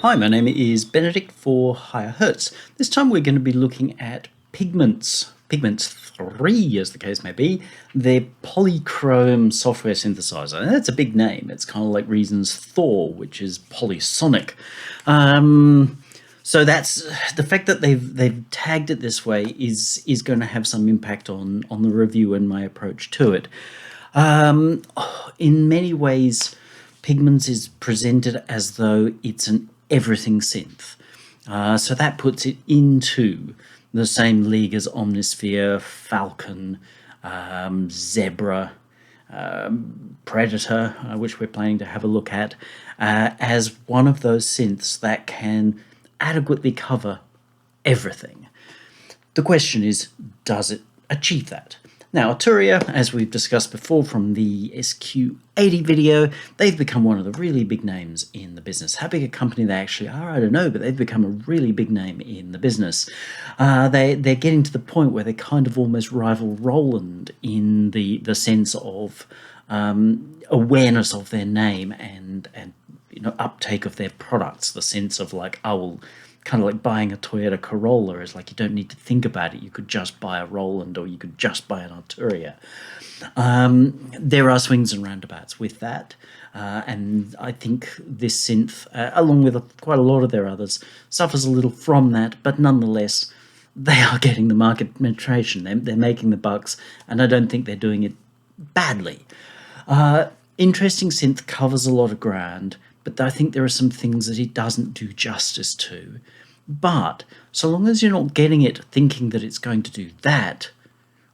Hi, my name is Benedict for Higher Hertz. This time we're going to be looking at Pigments 3 as the case may be, their polychrome software synthesizer. And that's a big name. It's kind of like Reason's Thor, which is polysonic. So that's the fact that they've tagged it this way is going to have some impact on the review and my approach to it. In many ways, Pigments is presented as though it's an everything synth. So that puts it into the same league as Omnisphere, Falcon, Zebra, Predator, which we're planning to have a look at, as one of those synths that can adequately cover everything. The question is, does it achieve that? Now, Arturia, as we've discussed before from the SQ80 video, they've become one of the really big names in the business. How big a company they actually are, I don't know, but they've become a really big name in the business. They're getting to the point where they kind of almost rival Roland in the sense of awareness of their name and uptake of their products. The sense of like, oh, well, kind of like buying a Toyota Corolla is like you don't need to think about it. You could just buy a Roland or you could just buy an Arturia. There are swings and roundabouts with that. And I think this synth, along with quite a lot of their others, suffers a little from that. But nonetheless, they are getting the market penetration. They're making the bucks, and I don't think they're doing it badly. Interesting synth, covers a lot of ground, but I think there are some things that it doesn't do justice to. But so long as you're not getting it thinking that it's going to do that,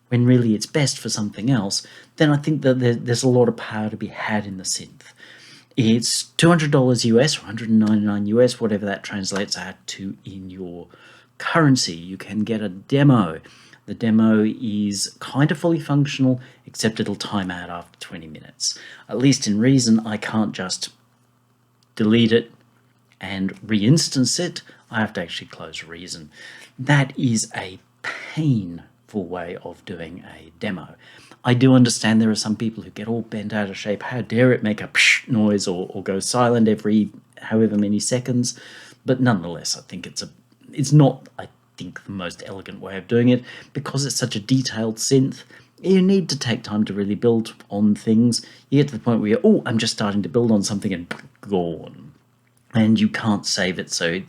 when really it's best for something else, then I think that there's a lot of power to be had in the synth. It's $200 US, or $199 US, whatever that translates out to in your currency. You can get a demo. The demo is kind of fully functional, except it'll time out after 20 minutes. At least in Reason, I can't just delete it and reinstance it. I have to actually close Reason. That is a painful way of doing a demo. I do understand there are some people who get all bent out of shape. How dare it make a psh noise or go silent every however many seconds? But nonetheless, I think it's not, I think, the most elegant way of doing it, because it's such a detailed synth. You need to take time to really build on things. You get to the point where you're, I'm just starting to build on something, and gone. And you can't save it, so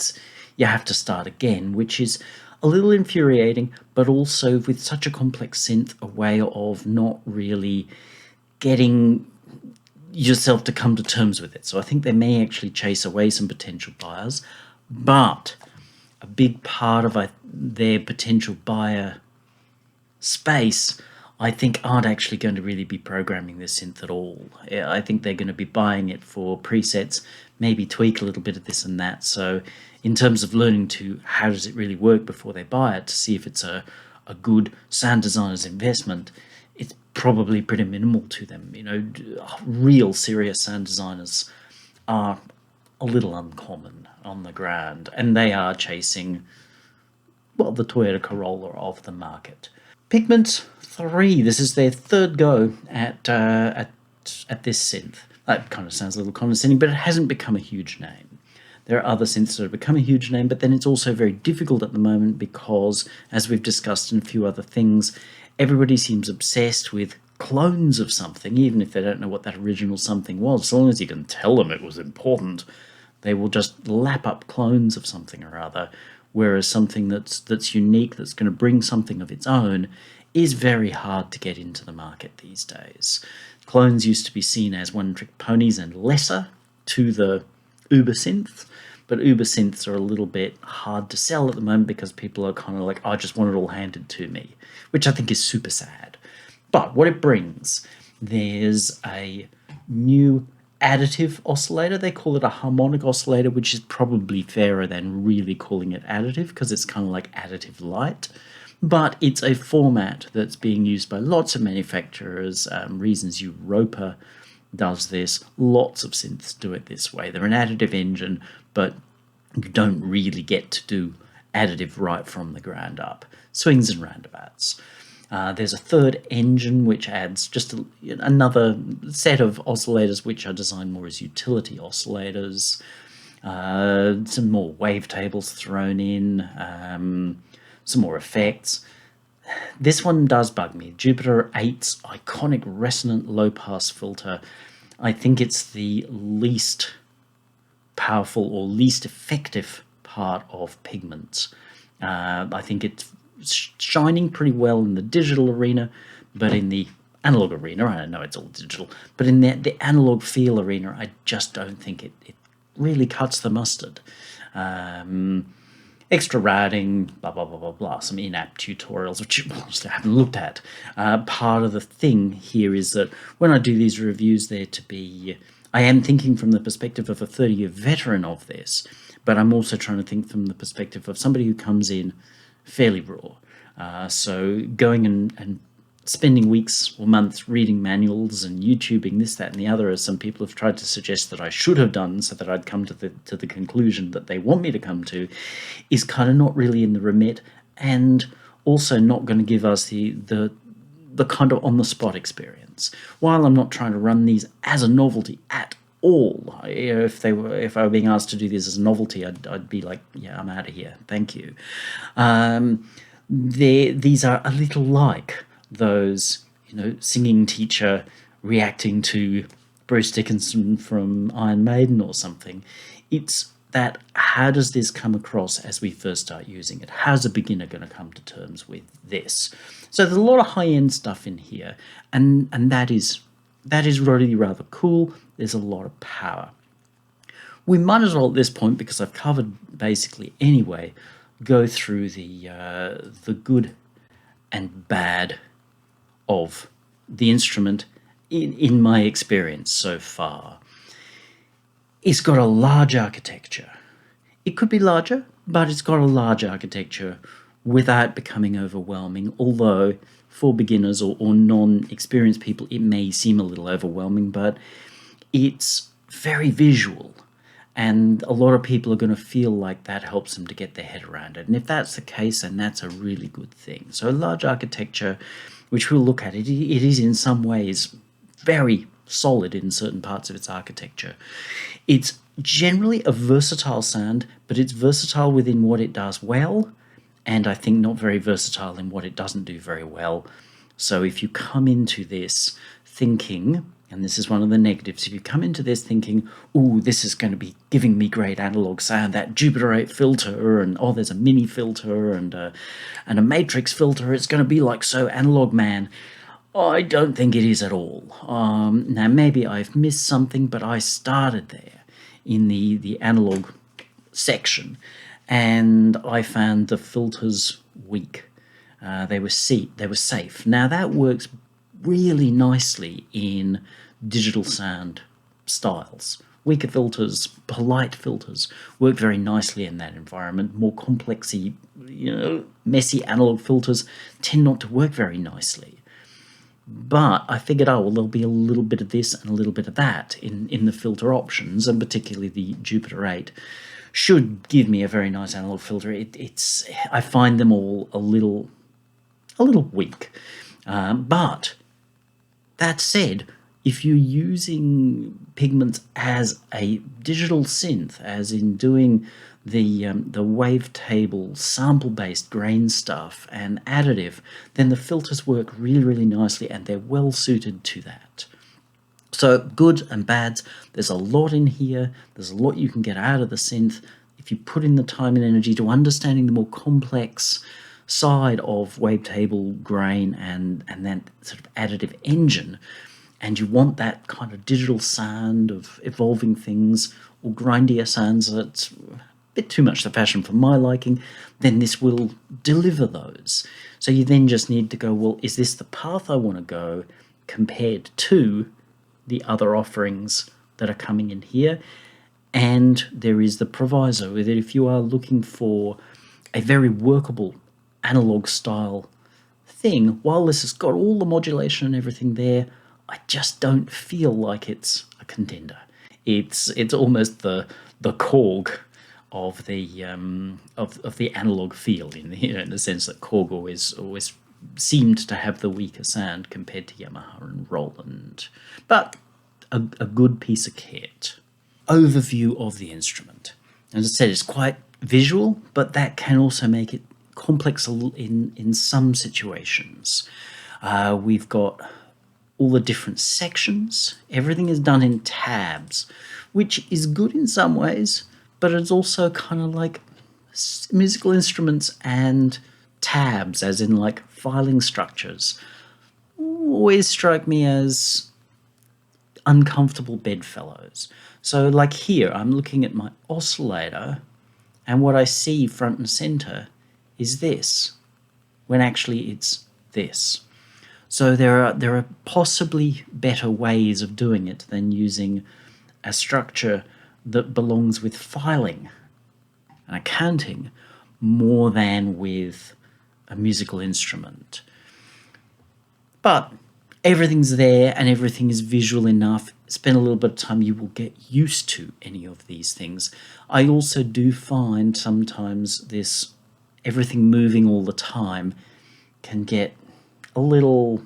you have to start again, which is a little infuriating, but also with such a complex synth, a way of not really getting yourself to come to terms with it. So I think they may actually chase away some potential buyers, but a big part of their potential buyer space, I think, aren't actually going to really be programming this synth at all. I think they're going to be buying it for presets, maybe tweak a little bit of this and that. So in terms of learning to how does it really work before they buy it, to see if it's a good sound designer's investment, it's probably pretty minimal to them. Real serious sound designers are a little uncommon on the ground, and they are chasing, well, the Toyota Corolla of the market. Pigments 3, this is their third go at this synth. That kind of sounds a little condescending, but it hasn't become a huge name. There are other synths that have become a huge name, but then it's also very difficult at the moment because, as we've discussed in a few other things, everybody seems obsessed with clones of something, even if they don't know what that original something was. So long as you can tell them it was important, they will just lap up clones of something or other, whereas something that's unique, that's going to bring something of its own, is very hard to get into the market these days. Clones used to be seen as one-trick ponies and lesser to the Uber synth, but Uber synths are a little bit hard to sell at the moment because people are kind of like, I just want it all handed to me, which I think is super sad. But what it brings, there's a new additive oscillator. They call it a harmonic oscillator, which is probably fairer than really calling it additive, because it's kind of like additive light. But it's a format that's being used by lots of manufacturers. Reasons Europa does this. Lots of synths do it this way. They're an additive engine, but you don't really get to do additive right from the ground up. Swings and roundabouts. There's a third engine which adds just another set of oscillators which are designed more as utility oscillators. Some more wavetables thrown in, some more effects. This one does bug me. Jupiter 8's iconic resonant low-pass filter. I think it's the least powerful or least effective part of Pigments. I think it's shining pretty well in the digital arena, but in the analog arena, I know it's all digital, but in the analog feel arena, I just don't think it really cuts the mustard. Extra routing, blah, blah, blah, blah, blah, some in-app tutorials, which I haven't looked at. Part of the thing here is that when I do these reviews, I am thinking from the perspective of a 30-year veteran of this, but I'm also trying to think from the perspective of somebody who comes in fairly raw. So going and spending weeks or months reading manuals and YouTubing this, that, and the other, as some people have tried to suggest that I should have done so that I'd come to the conclusion that they want me to come to, is kind of not really in the remit, and also not going to give us the kind of on-the-spot experience. While I'm not trying to run these as a novelty at all, if I were being asked to do this as a novelty, I'd be like, yeah, I'm out of here, thank you. These are a little like those, singing teacher reacting to Bruce Dickinson from Iron Maiden or something. It's that, how does this come across as we first start using it? How's a beginner going to come to terms with this? So there's a lot of high-end stuff in here, and that is really rather cool. There's a lot of power. We might as well at this point, because I've covered basically anyway, go through the good and bad of the instrument in my experience so far. It's got a large architecture. It could be larger, but it's got a large architecture without becoming overwhelming, although for beginners or non-experienced people it may seem a little overwhelming, but it's very visual. And a lot of people are going to feel like that helps them to get their head around it. And if that's the case, then that's a really good thing. So large architecture, which we'll look at, it is in some ways very solid in certain parts of its architecture. It's generally a versatile sound, but it's versatile within what it does well, and I think not very versatile in what it doesn't do very well. So if you come into this thinking, and this is one of the negatives, if you come into this thinking, ooh, this is going to be giving me great analog sound, that Jupiter 8 filter, and oh, there's a mini filter and a matrix filter, it's going to be like so analog, man. I don't think it is at all. Now, maybe I've missed something, but I started there in the analog section, and I found the filters weak. They were safe. Now, that works really nicely in digital sound styles. Weaker filters, polite filters work very nicely in that environment. More complexy, messy analog filters tend not to work very nicely. But I figured, oh, well, there'll be a little bit of this and a little bit of that in the filter options, and particularly the Jupiter 8 should give me a very nice analog filter. I find them all a little weak. But that said, if you're using Pigments as a digital synth, as in doing the wavetable sample-based grain stuff and additive, then the filters work really, really nicely, and they're well suited to that. So good and bads, there's a lot in here. There's a lot you can get out of the synth if you put in the time and energy to understanding the more complex side of wavetable grain and that sort of additive engine, and you want that kind of digital sound of evolving things or grindier sounds that's a bit too much the fashion for my liking, then this will deliver those. So you then just need to go, well, is this the path I want to go compared to the other offerings that are coming in here? And there is the proviso that if you are looking for a very workable analog style thing, while this has got all the modulation and everything there, I just don't feel like it's a contender. It's almost the Korg of the analog field in the sense that Korg always seemed to have the weaker sound compared to Yamaha and Roland, but a good piece of kit. overview of the instrument. As I said, it's quite visual, but that can also make it complex in some situations. We've got all the different sections. Everything is done in tabs, which is good in some ways, but it's also kind of like musical instruments and tabs, as in like filing structures, always strike me as uncomfortable bedfellows. So like here, I'm looking at my oscillator, and what I see front and center is this, when actually it's this. So there are possibly better ways of doing it than using a structure that belongs with filing and accounting more than with a musical instrument. But everything's there and everything is visual enough. Spend a little bit of time, you will get used to any of these things. I also do find sometimes this everything moving all the time can get a little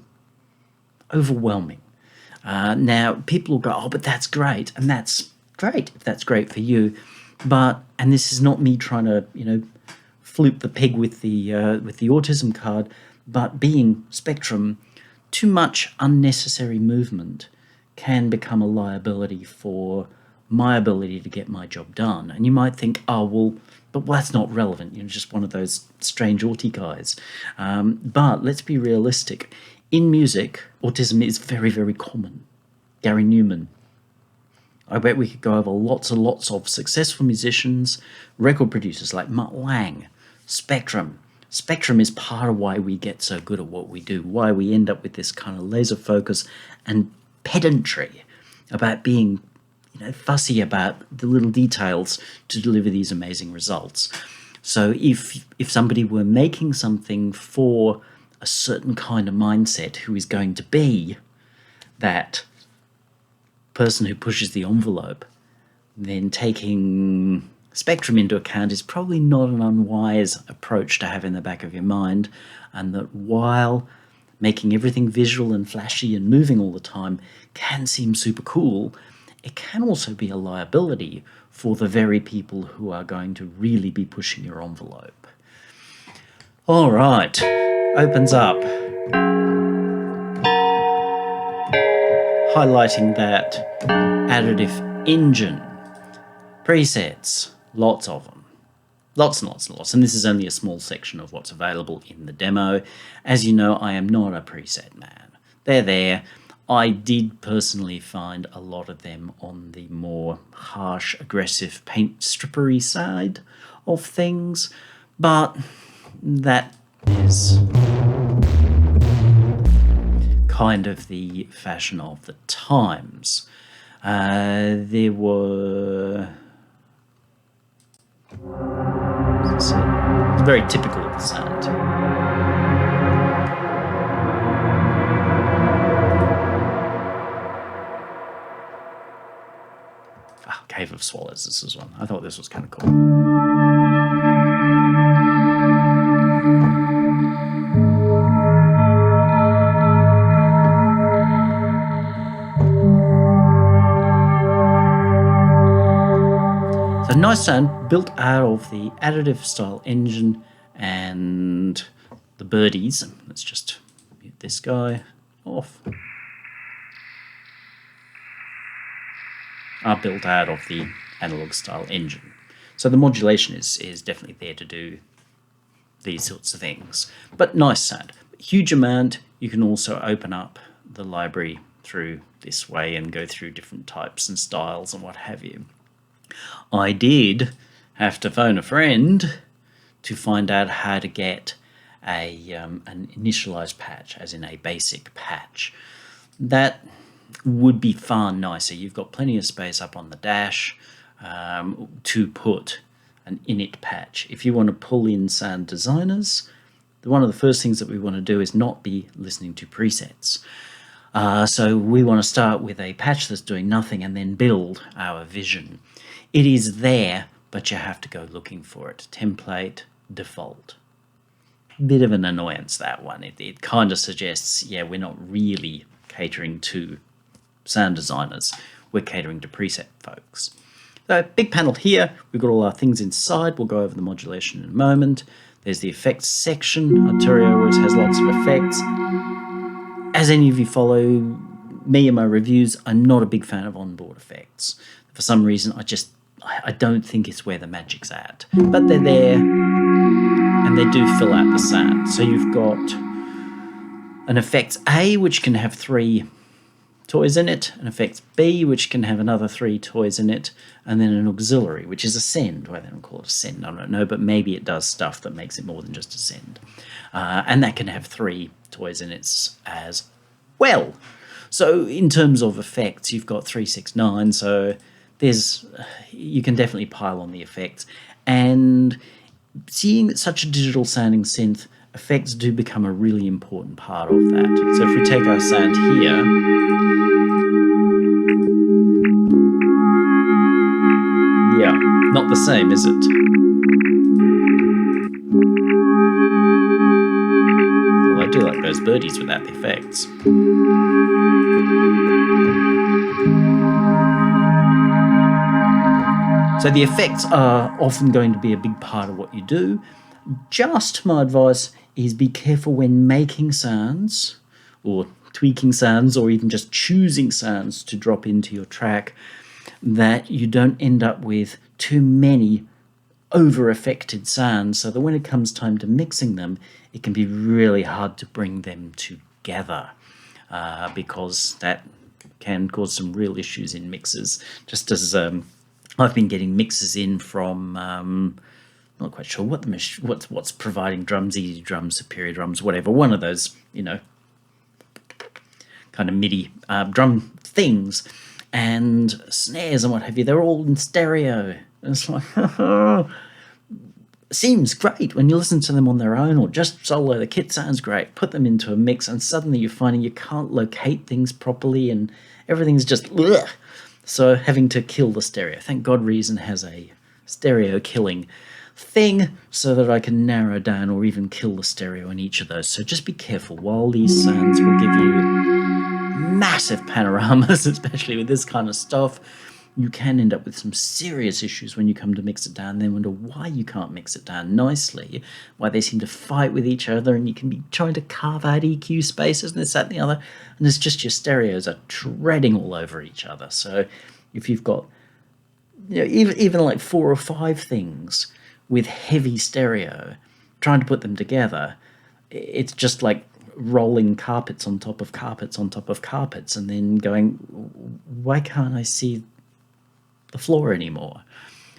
overwhelming. Now, people will go, oh, but that's great. And that's great if that's great for you. But, and this is not me trying to, flute the pig with the autism card, but being Spectrum, too much unnecessary movement can become a liability for my ability to get my job done. And you might think, oh, well, but that's not relevant. You're just one of those strange auti guys. But let's be realistic. In music, autism is very, very common. Gary Newman. I bet we could go over lots and lots of successful musicians, record producers like Mutt Lange, Spectrum. Spectrum is part of why we get so good at what we do, why we end up with this kind of laser focus and pedantry about being fussy about the little details to deliver these amazing results. So if somebody were making something for a certain kind of mindset who is going to be that person who pushes the envelope, then taking Spectrum into account is probably not an unwise approach to have in the back of your mind, and that while making everything visual and flashy and moving all the time can seem super cool, it can also be a liability for the very people who are going to really be pushing your envelope. All right, opens up, highlighting that Additive Engine. Presets, lots of them. Lots and lots and lots. And this is only a small section of what's available in the demo. As you know, I am not a preset man. They're there. I did personally find a lot of them on the more harsh, aggressive paint strippery side of things, but that is kind of the fashion of the times. There were... It's very typical of the sound. Cave of Swallows, this is one. I thought this was kind of cool. So nice sound, built out of the Additive style engine and the birdies. Let's just mute this guy off. Are built out of the analog style engine. So the modulation is definitely there to do these sorts of things. But nice sound. Huge amount. You can also open up the library through this way and go through different types and styles and what have you. I did have to phone a friend to find out how to get an initialized patch, as in a basic patch. That would be far nicer. You've got plenty of space up on the dash to put an init patch. If you want to pull in sound designers, one of the first things that we want to do is not be listening to presets. So we want to start with a patch that's doing nothing and then build our vision. It is there, but you have to go looking for it. Template, default. Bit of an annoyance, that one. It kind of suggests, yeah, we're not really catering to sound designers. We're catering to preset folks. So big panel here, we've got all our things inside. We'll go over the modulation in a moment. There's the effects section. Arturia always has lots of effects. As any of you follow me and my reviews, I'm not a big fan of onboard effects. For some reason, I don't think it's where the magic's at. But they're there, and they do fill out the sound. So you've got an effects A, which can have 3 toys in it, an effects B, which can have another 3 toys in it, and then an auxiliary, which is a send. Why they don't call it a send, I don't know, but maybe it does stuff that makes it more than just a send. And that can have 3 toys in it as well. So in terms of effects, you've got 3, 6, 9, so you can definitely pile on the effects. And seeing that such a digital sounding synth, effects do become a really important part of that. So if we take our sound here, yeah, not the same, is it? Well, I do like those birdies without the effects. So the effects are often going to be a big part of what you do. Just my advice is be careful when making sounds or tweaking sounds or even just choosing sounds to drop into your track, that you don't end up with too many over-affected sounds, so that when it comes time to mixing them, it can be really hard to bring them together, because that can cause some real issues in mixes. Just as I've been getting mixes in from not quite sure what's providing drums, easy drums, superior drums, whatever, one of those, you know, kind of MIDI drum things, and snares and what have you. They're all in stereo. And it's like, seems great when you listen to them on their own or just solo. The kit sounds great. Put them into a mix, and suddenly you're finding you can't locate things properly, and everything's just ugh. So having to kill the stereo. Thank God Reason has a stereo killing thing so that I can narrow down or even kill the stereo in each of those. So just be careful. While these sounds will give you massive panoramas, especially with this kind of stuff, you can end up with some serious issues when you come to mix it down, then wonder why you can't mix it down nicely, why they seem to fight with each other, and you can be trying to carve out EQ spaces and this, that, and the other, and it's just your stereos are treading all over each other. So if you've got, you know, even like 4 or 5 things with heavy stereo, trying to put them together, it's just like rolling carpets on top of carpets on top of carpets, and then going, why can't I see the floor anymore?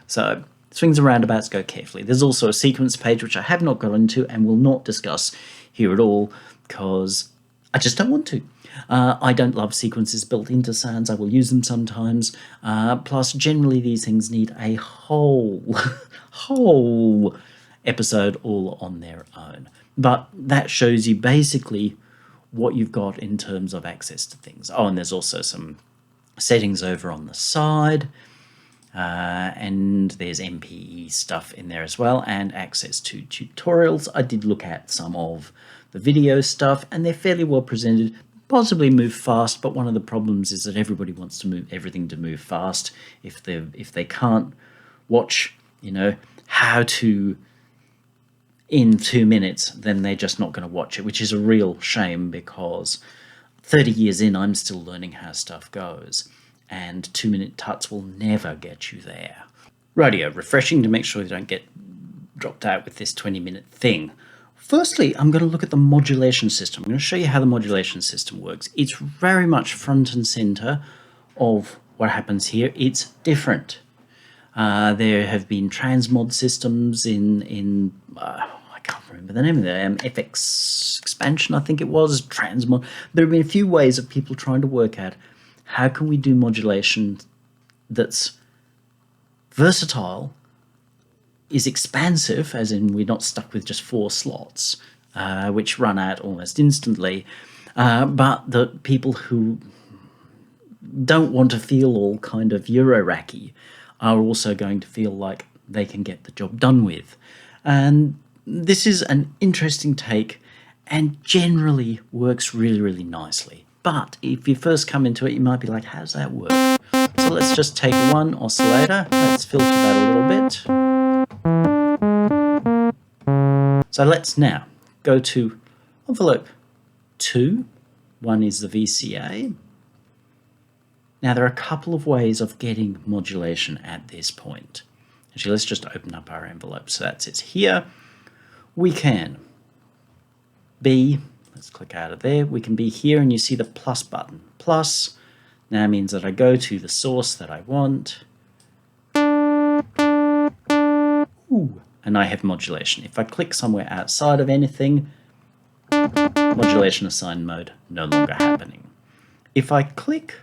So swings and roundabouts, go carefully. There's also a sequence page, which I have not got into and will not discuss here at all, because I just don't want to. I don't love sequences built into sounds. I will use them sometimes. Plus, generally, these things need a whole episode all on their own. But that shows you basically what you've got in terms of access to things. Oh, and there's also some settings over on the side. And there's MPE stuff in there as well, and access to tutorials. I did look at some of the video stuff, and they're fairly well presented, possibly move fast, but one of the problems is that everybody wants to move everything to move fast. If they can't watch, you know, how to in 2 minutes, then they're just not going to watch it, which is a real shame, because 30 years in, I'm still learning how stuff goes. And 2-minute tuts will never get you there. Rightio, refreshing to make sure you don't get dropped out with this 20-minute thing. Firstly, I'm going to look at the modulation system. I'm going to show you how the modulation system works. It's very much front and center of what happens here. It's different. There have been transmod systems in I can't remember the name of them, FX expansion, I think it was, transmod. There have been a few ways of people trying to work out how can we do modulation that's versatile, is expansive, as in we're not stuck with just 4 slots, which run out almost instantly, but the people who don't want to feel all kind of Euro-racky are also going to feel like they can get the job done with. And this is an interesting take and generally works really, really nicely. But if you first come into it, you might be like, how does that work? So let's just take one oscillator. Let's filter that a little bit. So let's now go to envelope 2. One is the VCA. Now there are a couple of ways of getting modulation at this point. Actually, let's just open up our envelope. So that's it here. We can be, let's click out of there. We can be here and you see the plus button. Plus now means that I go to the source that I want. Ooh, and I have modulation. If I click somewhere outside of anything, modulation assigned mode no longer happening. If I click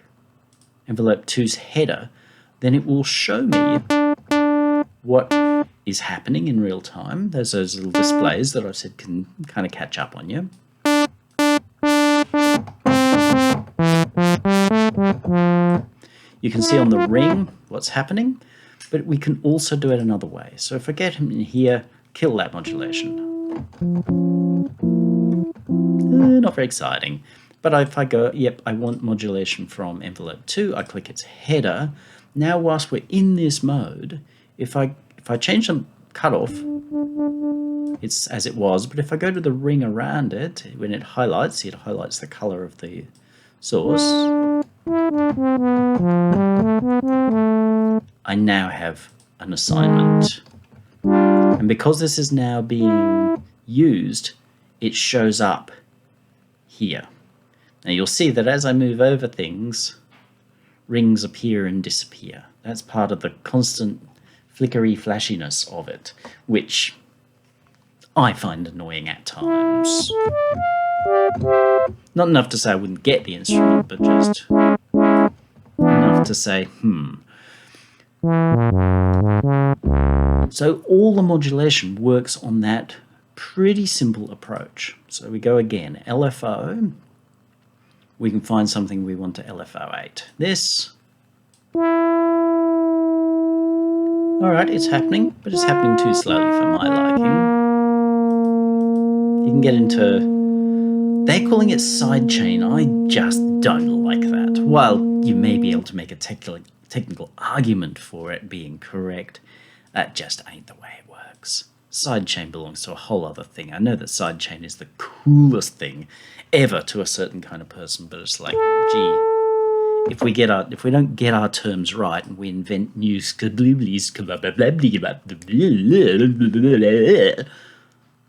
envelope 2's header, then it will show me what is happening in real time. There's those little displays that I said can kind of catch up on you. You can see on the ring what's happening, but we can also do it another way. So if I get him in here, kill that modulation. Not very exciting. But if I go, yep, I want modulation from envelope 2, I click its header. Now, whilst we're in this mode, if I change the cutoff, it's as it was. But if I go to the ring around it, when it highlights the color of the source. I now have an assignment. And because this is now being used, it shows up here. Now you'll see that as I move over things, rings appear and disappear. That's part of the constant flickery flashiness of it, which I find annoying at times. Not enough to say I wouldn't get the instrument, but just enough to say, So all the modulation works on that pretty simple approach. So we go again, LFO. We can find something we want to LFO8. This. Alright, it's happening, but it's happening too slowly for my liking. You can get into... They're calling it sidechain. I just don't like that. While you may be able to make a technical argument for it being correct, that just ain't the way it works. Sidechain belongs to a whole other thing. I know that sidechain is the coolest thing ever to a certain kind of person, but it's like, gee, if we don't get our terms right and we invent new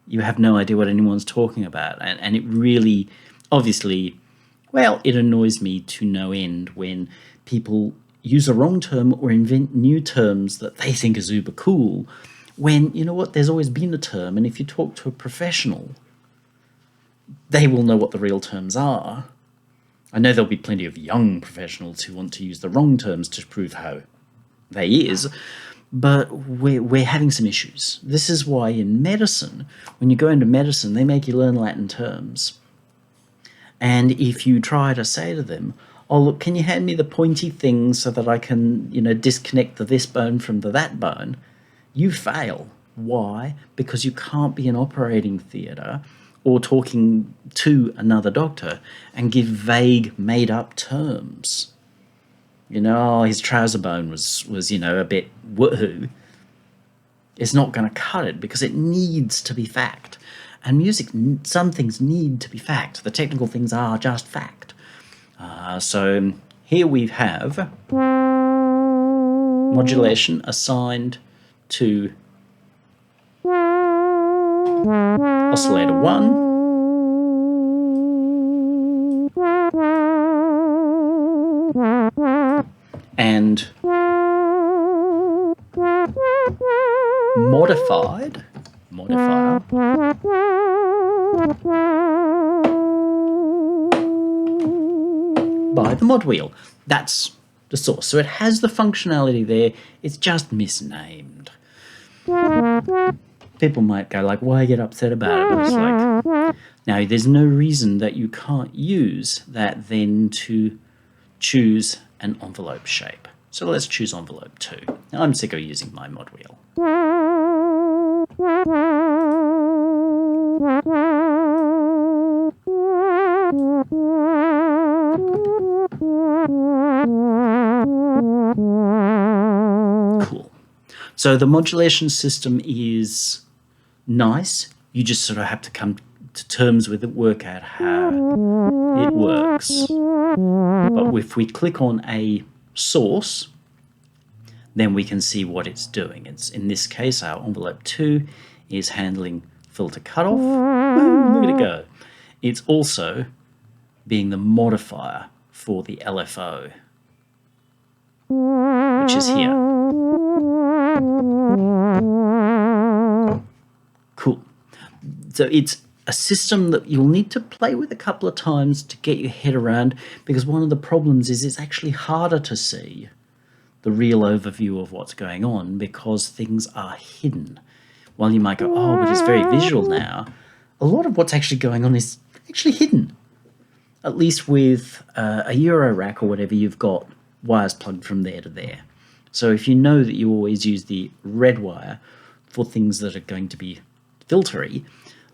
you have no idea what anyone's talking about, and it really, obviously, well, it annoys me to no end when people use a wrong term or invent new terms that they think is uber cool. When, you know what, there's always been a term, and if you talk to a professional, they will know what the real terms are. I know there'll be plenty of young professionals who want to use the wrong terms to prove how they is, but we're having some issues. This is why in medicine, when you go into medicine, they make you learn Latin terms. And if you try to say to them, oh, look, can you hand me the pointy thing so that I can, disconnect the this bone from the that bone? You fail. Why? Because you can't be in operating theatre or talking to another doctor and give vague, made-up terms. His trouser bone was a bit woohoo. It's not going to cut it because it needs to be fact. And music, some things need to be fact. The technical things are just fact. So here we have modulation assigned to oscillator 1, and modifier by the mod wheel. That's the source. So it has the functionality there, it's just misnamed. People might go like, why get upset about it? But it's like, now there's no reason that you can't use that then to choose an envelope shape. So let's choose envelope 2. Now I'm sick of using my mod wheel. So the modulation system is nice. You just sort of have to come to terms with it, work out how it works. But if we click on a source, then we can see what it's doing. It's, in this case, our envelope 2 is handling filter cutoff. Woo, look at it go. It's also being the modifier for the LFO, which is here. Cool. So it's a system that you'll need to play with a couple of times to get your head around, because one of the problems is it's actually harder to see the real overview of what's going on because things are hidden. While you might go, oh, but it's very visual now, a lot of what's actually going on is actually hidden. At least with a Euro rack or whatever, you've got wires plugged from there to there. So if you know that you always use the red wire for things that are going to be filtery,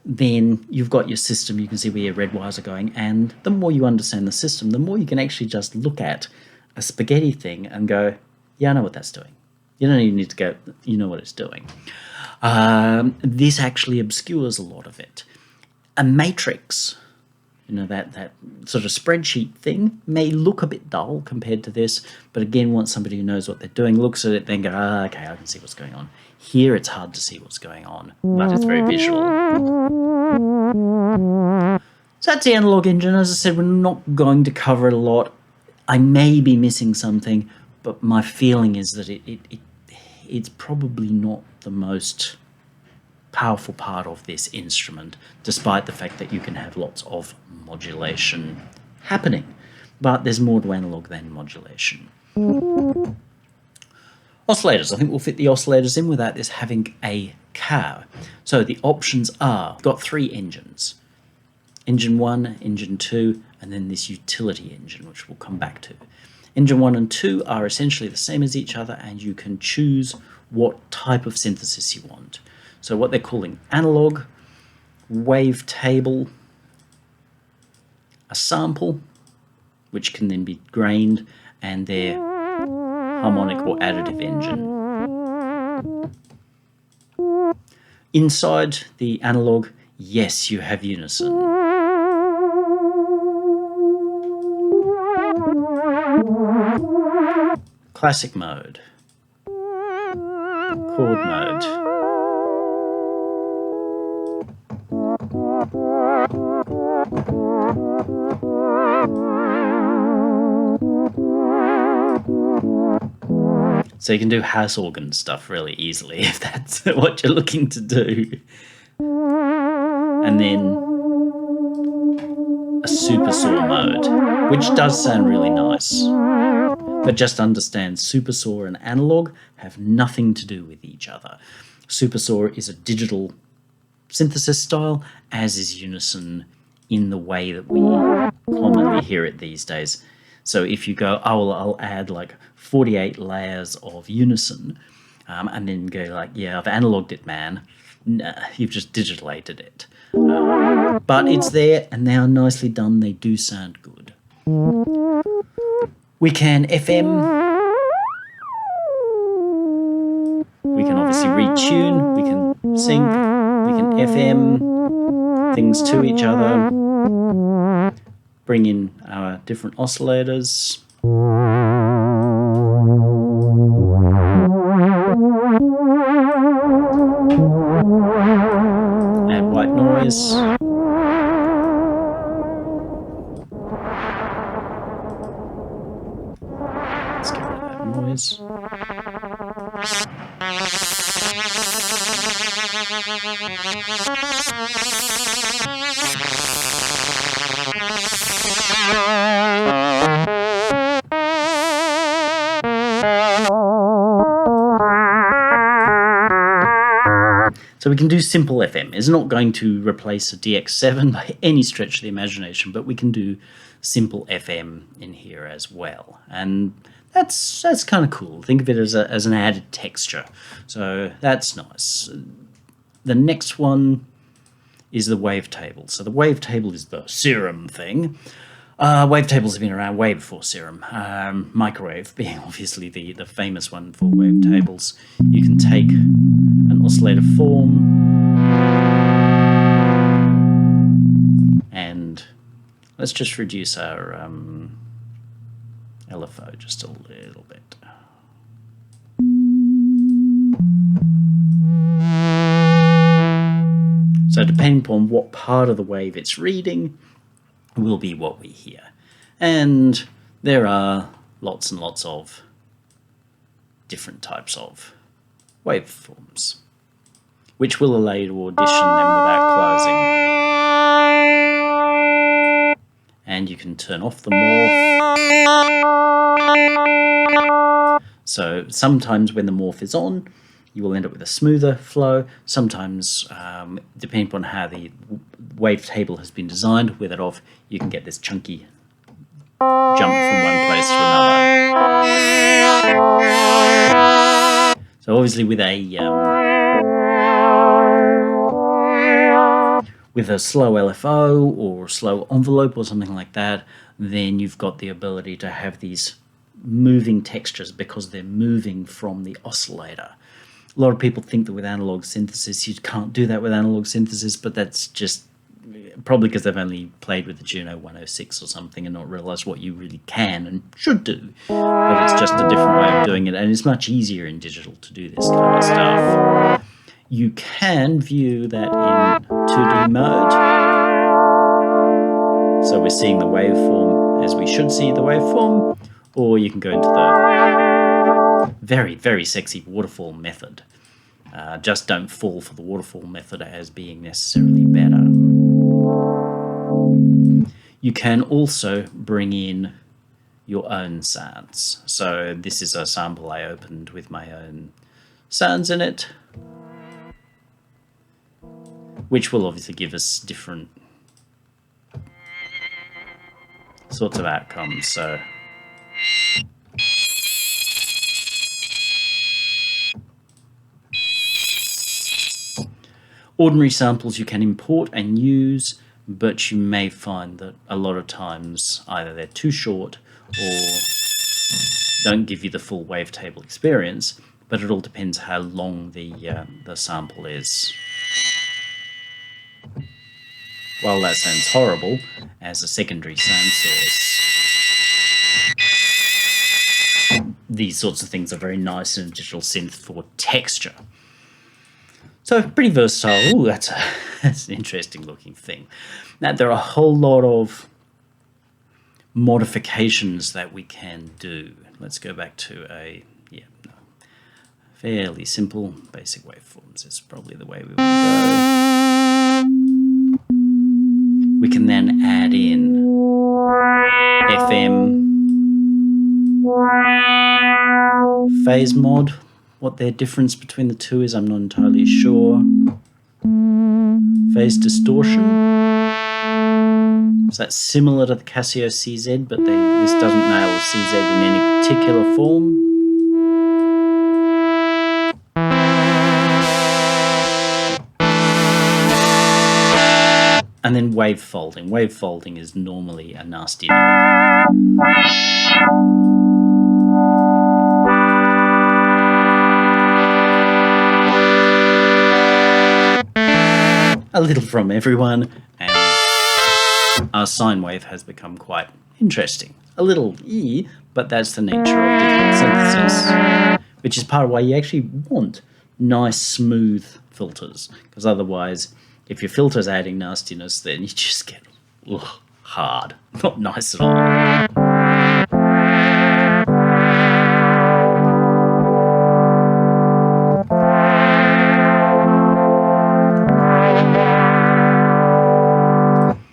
then you've got your system, you can see where your red wires are going, and the more you understand the system, the more you can actually just look at a spaghetti thing and go, yeah, I know what that's doing. You don't even need to go, you know what it's doing. This actually obscures a lot of it. A matrix, you know, that sort of spreadsheet thing may look a bit dull compared to this, but again, once somebody who knows what they're doing looks at it, then go, okay, I can see what's going on. Here, it's hard to see what's going on, but it's very visual. So that's the analog engine. As I said, we're not going to cover it a lot. I may be missing something, but my feeling is that it's probably not the most powerful part of this instrument, despite the fact that you can have lots of modulation happening. But there's more to analog than modulation. Oscillators. I think we'll fit the oscillators in without this having a cow. So the options are, we've got 3 engines. Engine 1, Engine 2, and then this utility engine, which we'll come back to. Engine 1 and 2 are essentially the same as each other, and you can choose what type of synthesis you want. So what they're calling analog, wavetable, a sample, which can then be grained, and their harmonic or additive engine. Inside the analog, yes, you have unison. Classic mode. Chord mode. So you can do house organ stuff really easily if that's what you're looking to do. And then a super saw mode, which does sound really nice. But just understand, super saw and analog have nothing to do with each other. Super saw is a digital synthesis style, as is unison in the way that we commonly hear it these days. So if you go, oh, well, I'll add like 48 layers of unison, and then go like, yeah, I've analogued it, man. Nah, you've just digitalated it. But it's there, and they are nicely done. They do sound good. We can FM. We can obviously retune. We can sync. We can FM things to each other. Bring in our different oscillators. Add white noise. Let's get rid of that noise. So we can do simple FM. It's not going to replace a DX7 by any stretch of the imagination, but we can do simple FM in here as well. And that's kind of cool. Think of it as an added texture. So that's nice. The next one is the wavetable. So the wavetable is the serum thing. Wavetables have been around way before Serum. Microwave being obviously the famous one for wavetables. You can take an oscillator form and let's just reduce our LFO just a little bit. So depending upon what part of the wave it's reading will be what we hear. And there are lots and lots of different types of waveforms, which will allow you to audition them without closing. And you can turn off the morph. So sometimes when the morph is on, you will end up with a smoother flow. Sometimes, depending upon how the wavetable has been designed, with it off, you can get this chunky jump from one place to another. So obviously with a slow LFO or slow envelope or something like that, then you've got the ability to have these moving textures because they're moving from the oscillator. A lot of people think that with analog synthesis you can't do that with analog synthesis, but that's just probably because they've only played with the Juno 106 or something and not realised what you really can and should do. But it's just a different way of doing it, and it's much easier in digital to do this kind of stuff. You can view that in 2D mode. So we're seeing the waveform as we should see the waveform, or you can go into the very, very sexy waterfall method. Just don't fall for the waterfall method as being necessarily better. You can also bring in your own sounds. So this is a sample I opened with my own sounds in it, which will obviously give us different sorts of outcomes. So ordinary samples you can import and use, but you may find that a lot of times either they're too short or don't give you the full wavetable experience, but it all depends how long the sample is. While that sounds horrible as a secondary sound source, these sorts of things are very nice in a digital synth for texture. So pretty versatile. Ooh, that's an interesting looking thing. Now there are a whole lot of modifications that we can do. Let's go back to fairly simple basic waveforms. Is probably the way we want to go. We can then add in FM, phase mod. What their difference between the two is, I'm not entirely sure. Phase distortion. So that's similar to the Casio CZ, but this doesn't nail the CZ in any particular form. And then wave folding. Wave folding is normally a nasty a little from everyone, and our sine wave has become quite interesting. A little but that's the nature of digital synthesis, which is part of why you actually want nice, smooth filters, because otherwise, if your filter's adding nastiness, then you just get hard, not nice at all.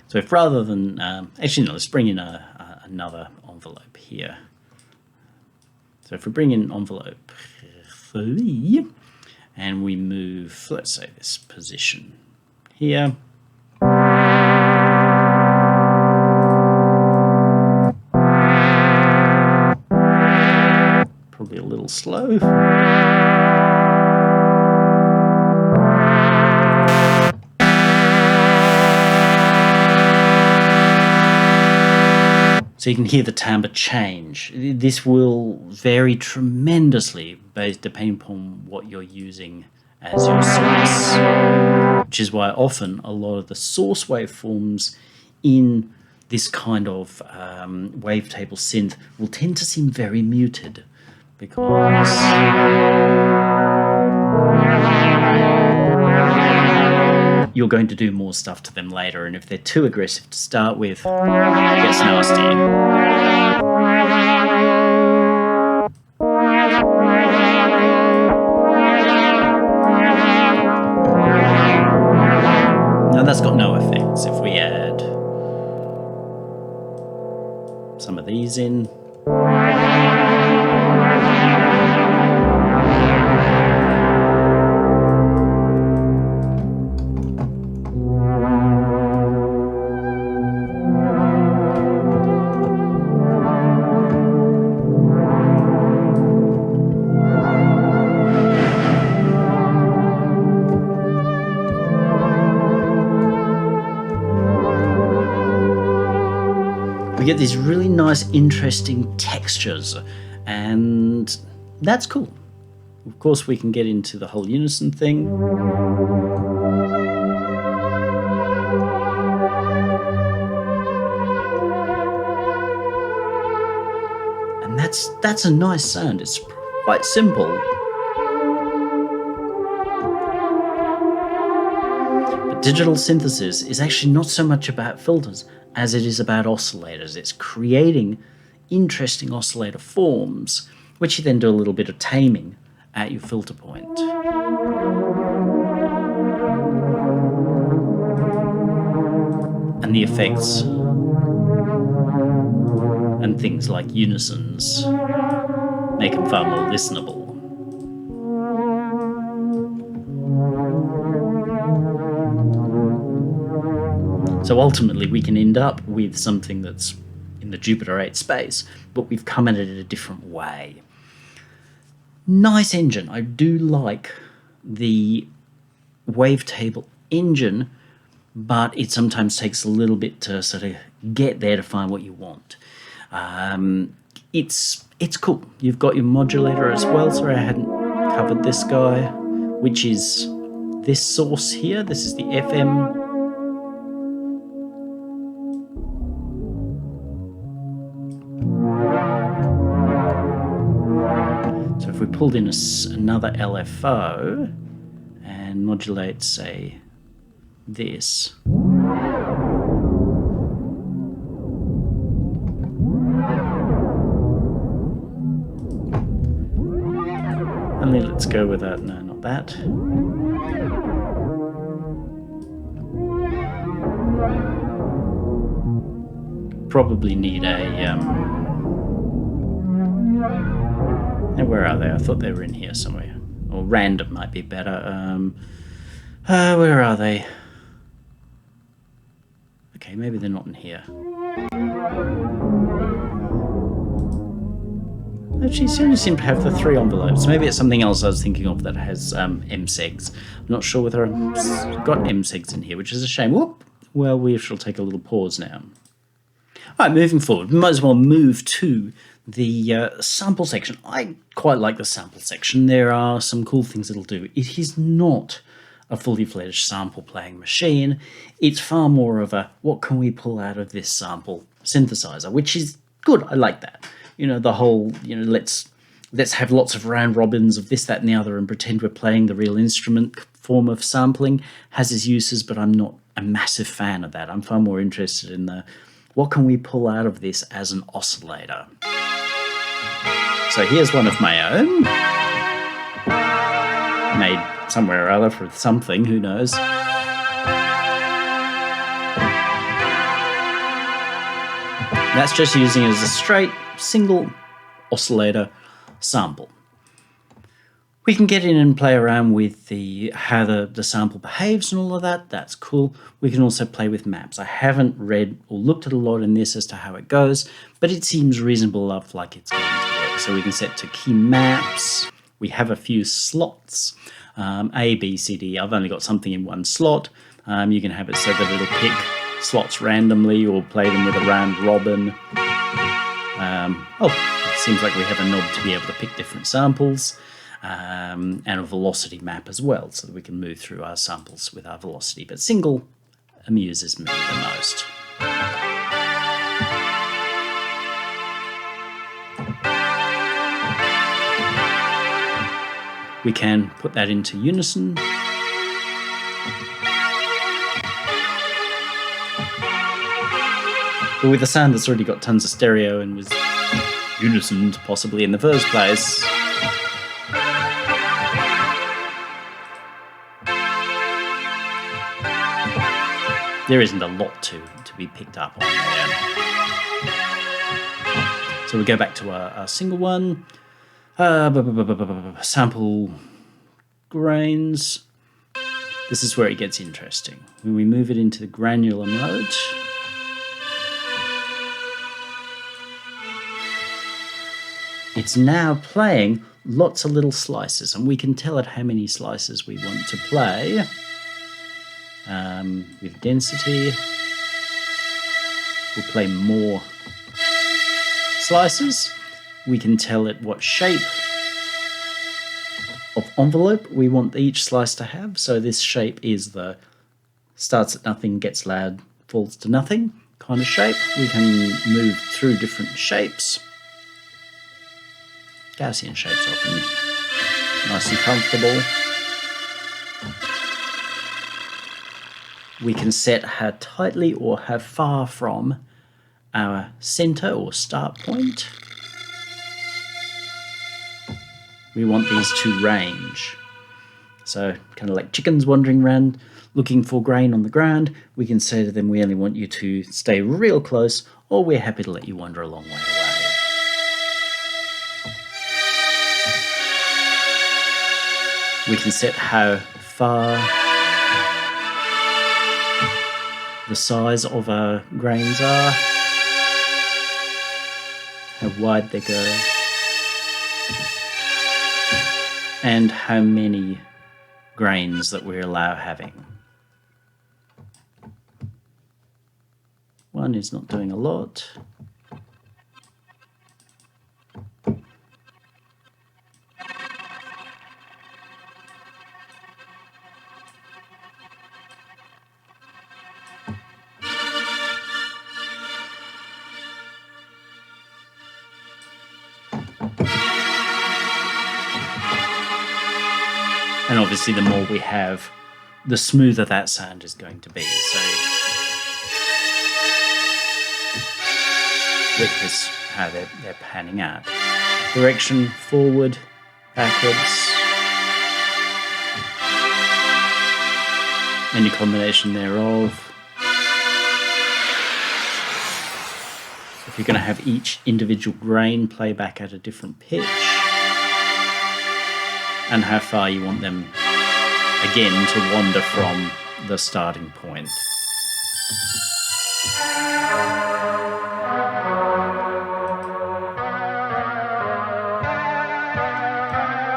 So if rather than, actually no, let's bring in another envelope here. So if we bring in envelope 3, and we move, let's say this position here. Probably a little slow. So you can hear the timbre change. This will vary tremendously depending upon what you're using as your source, which is why often a lot of the source waveforms in this kind of wavetable synth will tend to seem very muted, because you're going to do more stuff to them later, and if they're too aggressive to start with, it gets nasty. Now that's got no effects. If we add some of these in, we get these really nice, interesting textures, and that's cool. Of course, we can get into the whole unison thing. And that's a nice sound. It's quite simple. But digital synthesis is actually not so much about filters as it is about oscillators. It's creating interesting oscillator forms, which you then do a little bit of taming at your filter point. And the effects and things like unisons make them far more listenable. So ultimately we can end up with something that's in the Jupiter 8 space, but we've come at it in a different way. Nice engine. I do like the Wavetable engine, but it sometimes takes a little bit to sort of get there to find what you want. It's cool. You've got your modulator as well. Sorry, I hadn't covered this guy, which is this source here. This is the FM. So if we pulled in another LFO and modulate, say, this. And then let's go with that. No, not that. Probably need a where are they? I thought they were in here somewhere. Or random might be better. Where are they? Okay, maybe they're not in here. Actually, it only seem to have the 3 envelopes. Maybe it's something else I was thinking of that has MSEGs. I'm not sure whether I've got MSEGs in here, which is a shame. Whoop! Well, we shall take a little pause now. All right, moving forward, we might as well move to the sample section. I quite like the sample section. There are some cool things it'll do. It is not a fully fledged sample playing machine. It's far more of a, what can we pull out of this sample synthesizer, which is good. I like that. You know, the whole, you know, let's have lots of round robins of this, that, and the other and pretend we're playing the real instrument form of sampling has its uses, but I'm not a massive fan of that. I'm far more interested in the, what can we pull out of this as an oscillator? So here's one of my own, made somewhere or other for something, who knows. That's just using it as a straight single oscillator sample. We can get in and play around with how the sample behaves and all of that. That's cool. We can also play with maps. I haven't read or looked at a lot in this as to how it goes, but it seems reasonable enough like it's going to work. So we can set to key maps. We have a few slots, A, B, C, D. I've only got something in one slot. You can have it so that it'll pick slots randomly or play them with a round robin. It seems like we have a knob to be able to pick different samples, and a velocity map as well, so that we can move through our samples with our velocity. But single amuses me the most. We can put that into unison. But with a sound that's already got tons of stereo and was unisoned possibly in the first place, there isn't a lot to be picked up on there. So we go back to our single one. Sample grains. This is where it gets interesting. When we move it into the granular mode, it's now playing lots of little slices, and we can tell it how many slices we want to play. With density, we'll play more slices. We can tell it what shape of envelope we want each slice to have. So this shape is the starts at nothing, gets loud, falls to nothing kind of shape. We can move through different shapes. Gaussian shapes often nice and comfortable. We can set how tightly or how far from our center or start point we want these to range. So kind of like chickens wandering around looking for grain on the ground, we can say to them we only want you to stay real close, or we're happy to let you wander a long way away. We can set how far the size of our grains are, how wide they go, and how many grains that we allow having. One is not doing a lot. And obviously the more we have, the smoother that sound is going to be. So with this, how they're panning out. Direction, forward, backwards. Any combination thereof. If you're going to have each individual grain play back at a different pitch, and how far you want them, again, to wander from the starting point.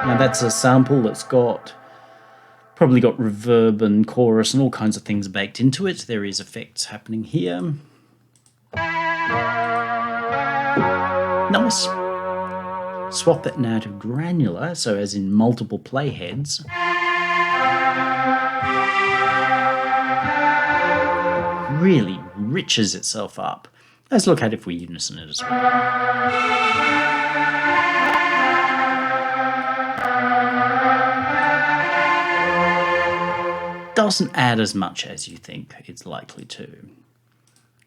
Now that's a sample that's probably got reverb and chorus and all kinds of things baked into it. There is effects happening here. Nice. Swap it now to granular, so as in multiple playheads. Really riches itself up. Let's look at if we unison it as well. Doesn't add as much as you think it's likely to.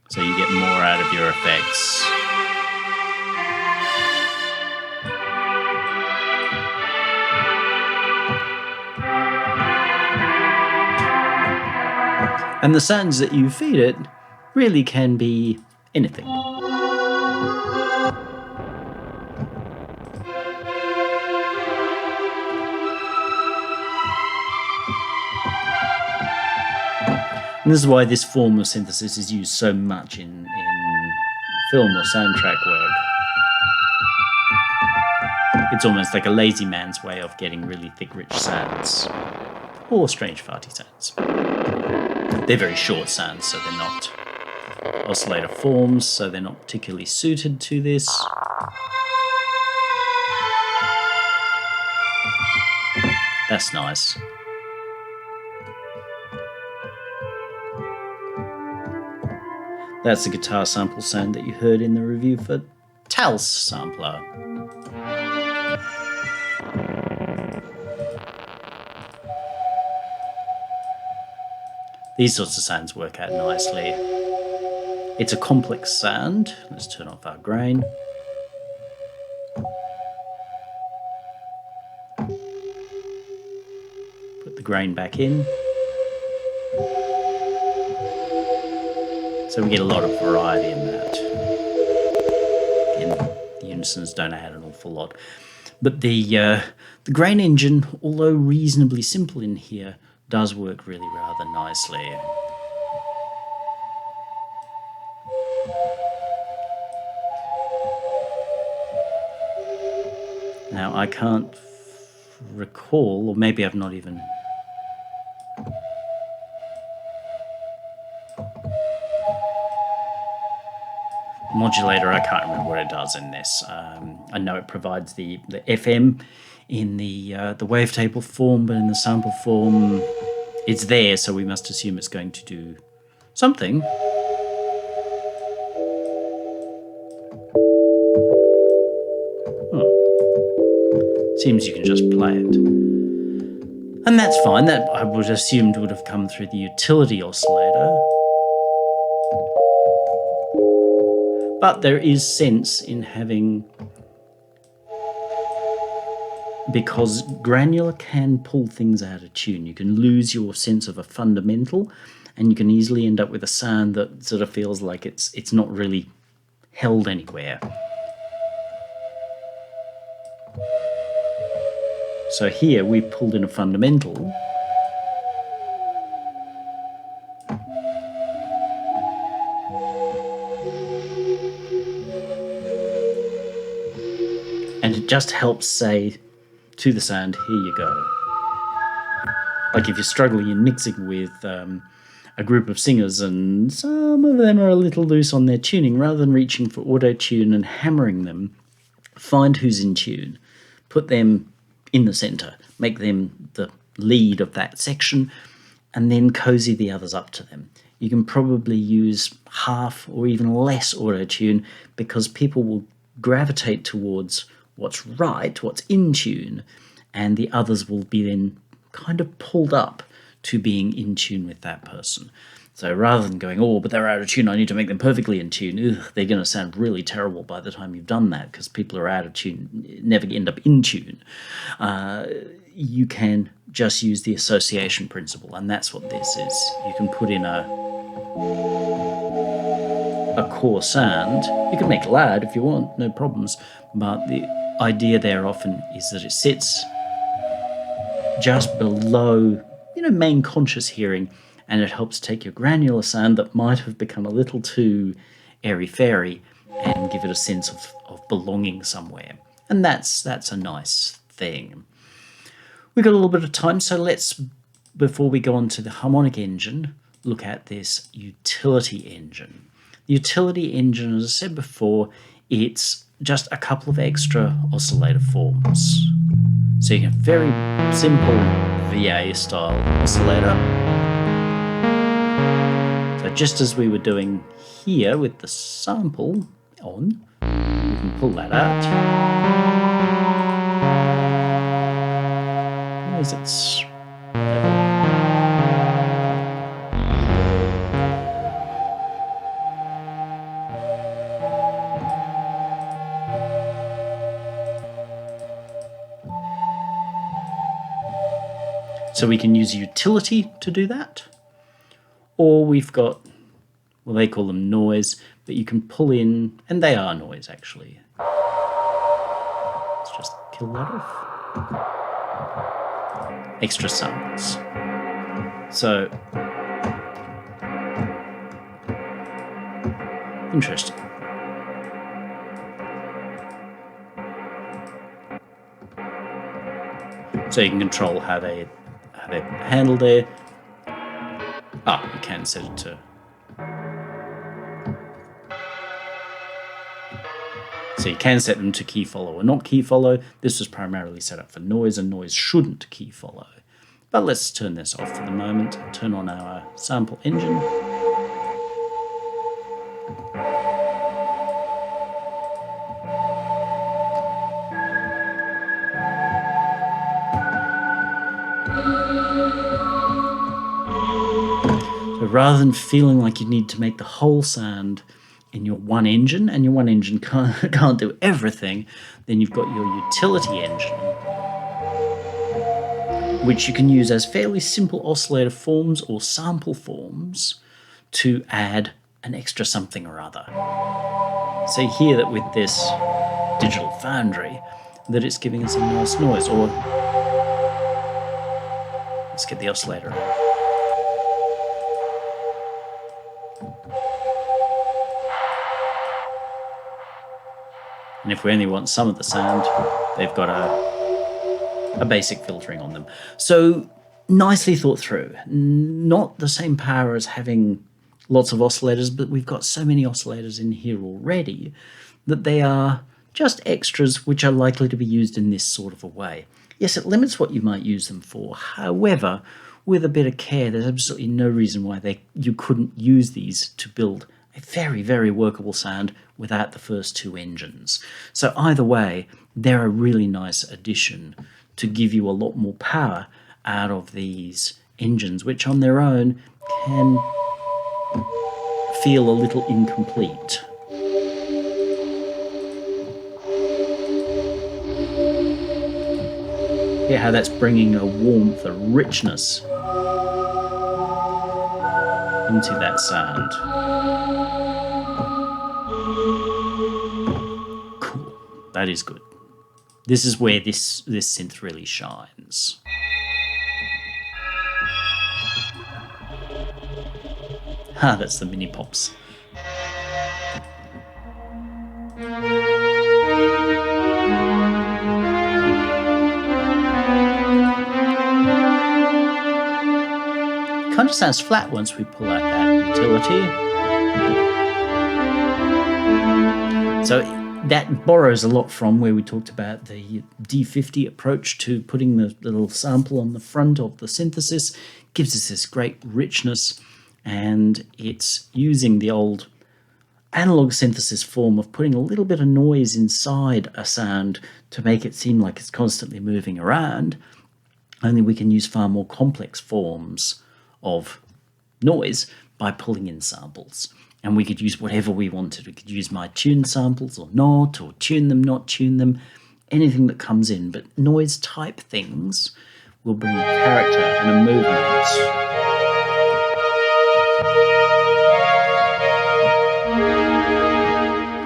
So you get more out of your effects. And the sounds that you feed it really can be anything. And this is why this form of synthesis is used so much in film or soundtrack work. It's almost like a lazy man's way of getting really thick, rich sounds. Or strange, farty sounds. They're very short sounds, so they're not oscillator forms, so they're not particularly suited to this. That's nice. That's the guitar sample sound that you heard in the review for Tal's sampler. These sorts of sounds work out nicely. It's a complex sound. Let's turn off our grain. Put the grain back in. So we get a lot of variety in that. Again, the unisons don't add an awful lot. But the grain engine, although reasonably simple in here, does work really rather nicely. Now I can't recall, or maybe I've not even... Modulator, I can't remember what it does in this. I know it provides the FM in the wavetable form, but in the sample form, it's there, so we must assume it's going to do something. Seems you can just play it. And that's fine. That I would have assumed would have come through the utility oscillator. But there is sense in having... Because granular can pull things out of tune. You can lose your sense of a fundamental, and you can easily end up with a sound that sort of feels like it's not really held anywhere. So here we've pulled in a fundamental. And it just helps say to the sound, here you go. Like if you're struggling in mixing with a group of singers and some of them are a little loose on their tuning, rather than reaching for auto-tune and hammering them, find who's in tune, put them in the center, make them the lead of that section, and then cozy the others up to them. You can probably use half or even less auto-tune because people will gravitate towards what's right, what's in tune, and the others will be then kind of pulled up to being in tune with that person. So rather than going, oh, but they're out of tune, I need to make them perfectly in tune, they're going to sound really terrible by the time you've done that because people are out of tune, never end up in tune. You can just use the association principle, and that's what this is. You can put in a core sound. You can make it loud if you want, no problems, but the idea there often is that it sits just below, main conscious hearing, and it helps take your granular sound that might have become a little too airy-fairy and give it a sense of belonging somewhere. And that's a nice thing. We've got a little bit of time, so let's, before we go on to the Harmonic Engine, look at this Utility Engine. The Utility Engine, as I said before, it's just a couple of extra oscillator forms. So you have very simple VA style oscillator. So just as we were doing here with the sample on, we can pull that out. Where is it? So we can use a utility to do that. Or we've got, well, they call them noise, but you can pull in, and they are noise actually. Let's just kill that off. Extra samples. So, interesting. So you can control how they handle there. You can set it to So you can set them to key follow or not key follow. This was primarily set up for noise, and noise shouldn't key follow. But let's turn this off for the moment, turn on our sample engine. So rather than feeling like you need to make the whole sound in your one engine, and your one engine can't do everything, then you've got your utility engine, which you can use as fairly simple oscillator forms or sample forms to add an extra something or other. So you hear that with this digital foundry, that it's giving us a nice noise. Or let's get the oscillator out. And if we only want some of the sound, they've got a basic filtering on them. So nicely thought through. Not the same power as having lots of oscillators, but we've got so many oscillators in here already that they are just extras which are likely to be used in this sort of a way. Yes, it limits what you might use them for. However, with a bit of care, there's absolutely no reason why you couldn't use these to build a very, very workable sound without the first two engines. So either way, they're a really nice addition to give you a lot more power out of these engines, which on their own can feel a little incomplete. Hear how that's bringing a warmth, a richness into that sound. Cool. That is good. This is where this synth really shines. Ah, that's the mini pops. Kind of sounds flat once we pull out that utility. So that borrows a lot from where we talked about the D50 approach to putting the little sample on the front of the synthesis. Gives us this great richness, and it's using the old analog synthesis form of putting a little bit of noise inside a sound to make it seem like it's constantly moving around. Only we can use far more complex forms of noise by pulling in samples. And we could use whatever we wanted. We could use my tune samples or not, or tune them, not tune them, anything that comes in. But noise type things will bring a character and a movement.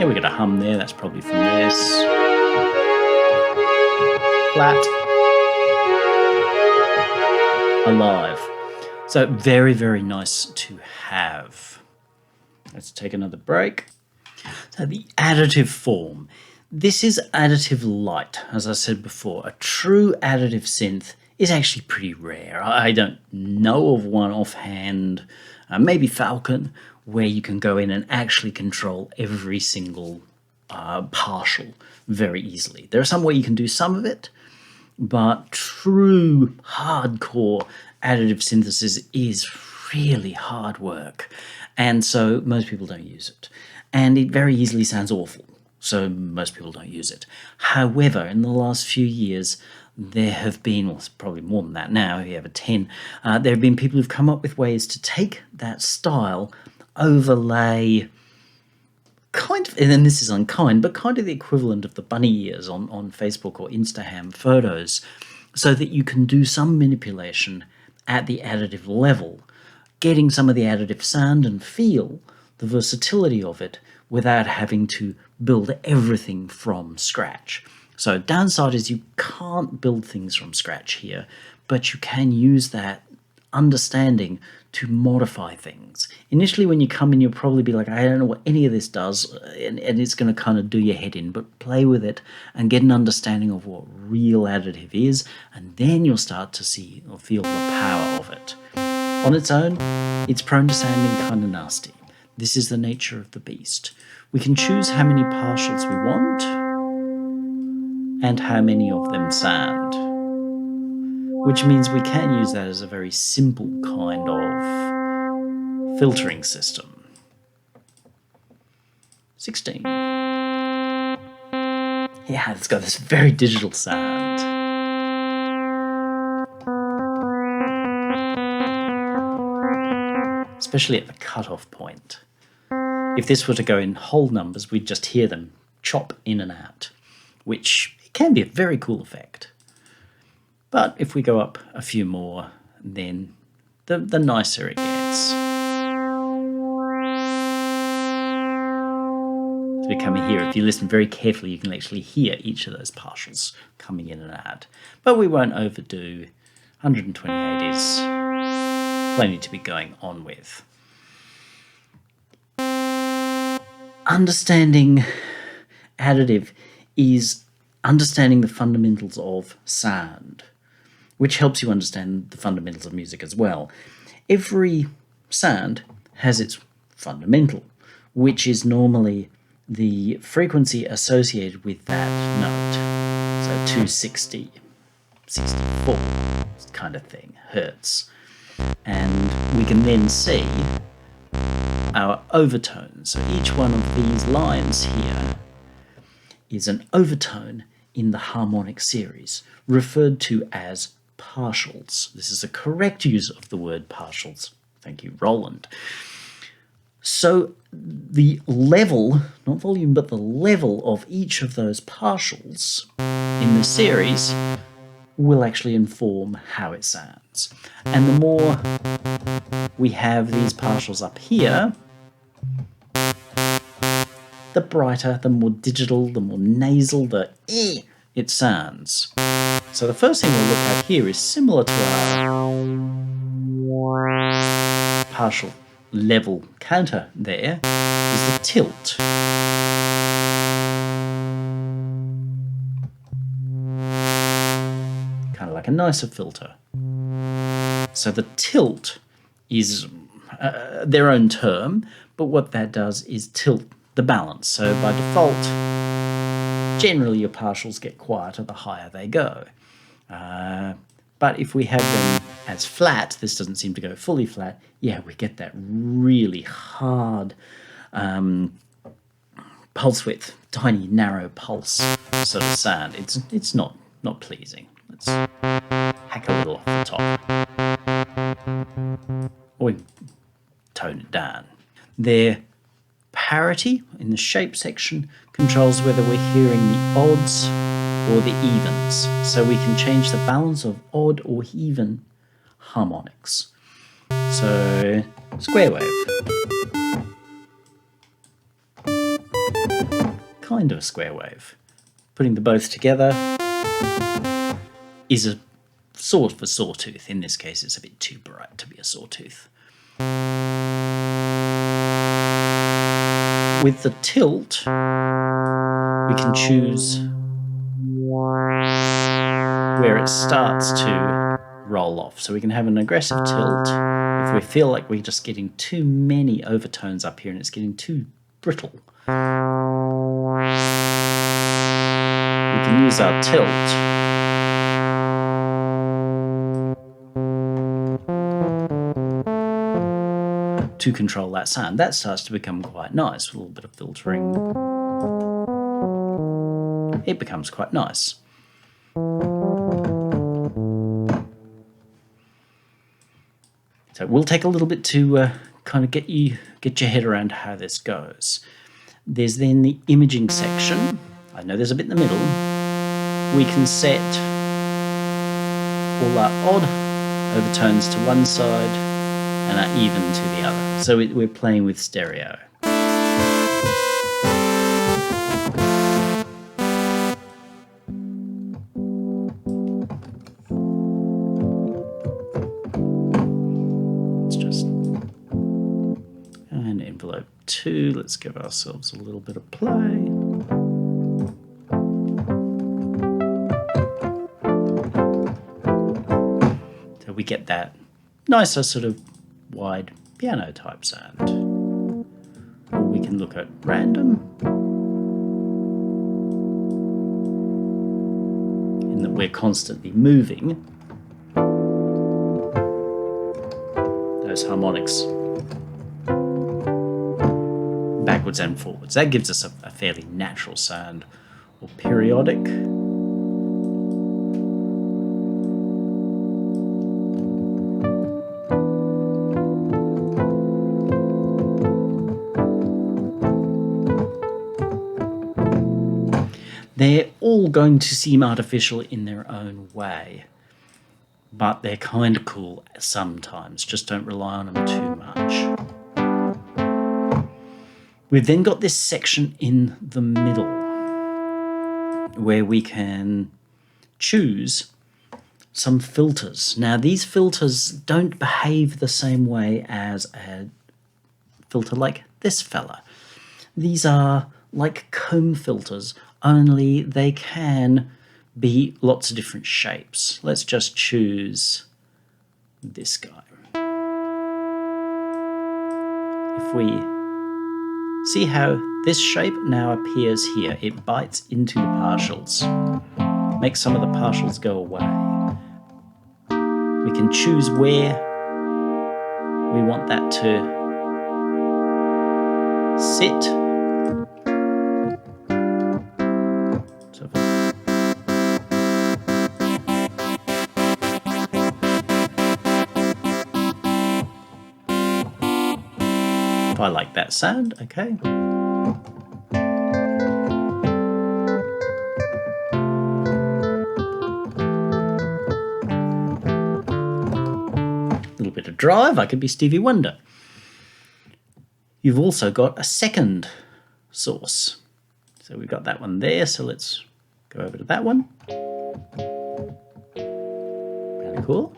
Yeah, we got a hum there. That's probably from this. Flat. Alive. So very, very nice to have. Let's take another break. So the additive form. This is additive light, as I said before. A true additive synth is actually pretty rare. I don't know of one offhand, maybe Falcon, where you can go in and actually control every single partial very easily. There are some where you can do some of it, but true hardcore additive synthesis is really hard work, and so most people don't use it. And it very easily sounds awful, so most people don't use it. However, in the last few years, there have been, well, it's probably more than that now, if you have a 10, there have been people who've come up with ways to take that style, overlay kind of, and then this is unkind, but kind of the equivalent of the bunny ears on Facebook or Instagram photos, so that you can do some manipulation at the additive level, getting some of the additive sound and feel, the versatility of it, without having to build everything from scratch. So downside is you can't build things from scratch here, but you can use that understanding to modify things. Initially, when you come in, you'll probably be like, I don't know what any of this does, and it's going to kind of do your head in, but play with it and get an understanding of what real additive is, and then you'll start to see or feel the power of it. On its own, it's prone to sounding kind of nasty. This is the nature of the beast. We can choose how many partials we want and how many of them sound, which means we can use that as a very simple kind of filtering system. 16. Yeah, it's got this very digital sound. Especially at the cutoff point. If this were to go in whole numbers, we'd just hear them chop in and out, which can be a very cool effect. But if we go up a few more, then the nicer it gets. As we come here, if you listen very carefully, you can actually hear each of those partials coming in and out. But we won't overdo. 128 is plenty to be going on with. Understanding additive is understanding the fundamentals of sound, which helps you understand the fundamentals of music as well. Every sound has its fundamental, which is normally the frequency associated with that note. So 260, 64 kind of thing, hertz. And we can then see our overtones. So each one of these lines here is an overtone in the harmonic series, referred to as partials. This is a correct use of the word partials. Thank you, Roland. So the level, not volume, but the level of each of those partials in the series will actually inform how it sounds. And the more we have these partials up here, the brighter, the more digital, the more nasal, the it sounds. So the first thing we'll look at here is similar to our partial level counter there, is the tilt. Kind of like a nicer filter. So the tilt is their own term, but what that does is tilt the balance. So by default, generally your partials get quieter the higher they go. But if we have them as flat, this doesn't seem to go fully flat, yeah, we get that really hard pulse width, tiny narrow pulse sort of sound. It's not pleasing. Let's hack a little off the top. Or tone it down. Their parity in the shape section controls whether we're hearing the odds or the evens. So we can change the balance of odd or even harmonics. So, square wave. Kind of a square wave. Putting the both together is a sort of a sawtooth. In this case, it's a bit too bright to be a sawtooth. With the tilt, we can choose where it starts to roll off. So we can have an aggressive tilt if we feel like we're just getting too many overtones up here and it's getting too brittle. We can use our tilt to control that sound. That starts to become quite nice with a little bit of filtering. It becomes quite nice. So we'll take a little bit to kind of get your head around how this goes. There's then the imaging section. I know there's a bit in the middle. We can set all our odd overtones to one side and our even to the other. So we're playing with stereo. Envelope 2, let's give ourselves a little bit of play. So we get that nicer sort of wide piano type sound. can look at random, in that we're constantly moving those harmonics backwards and forwards. That gives us a fairly natural sound. Or periodic. They're all going to seem artificial in their own way, but they're kind of cool sometimes. Just don't rely on them too much. We've then got this section in the middle where we can choose some filters. Now, these filters don't behave the same way as a filter like this fella. These are like comb filters, only they can be lots of different shapes. Let's just choose this guy. If we see how this shape now appears here, it bites into the partials, makes some of the partials go away. We can choose where we want that to sit. So if I like that sound, okay. Little bit of drive, I could be Stevie Wonder. You've also got a second source. So we've got that one there, so let's go over to that one. Really cool.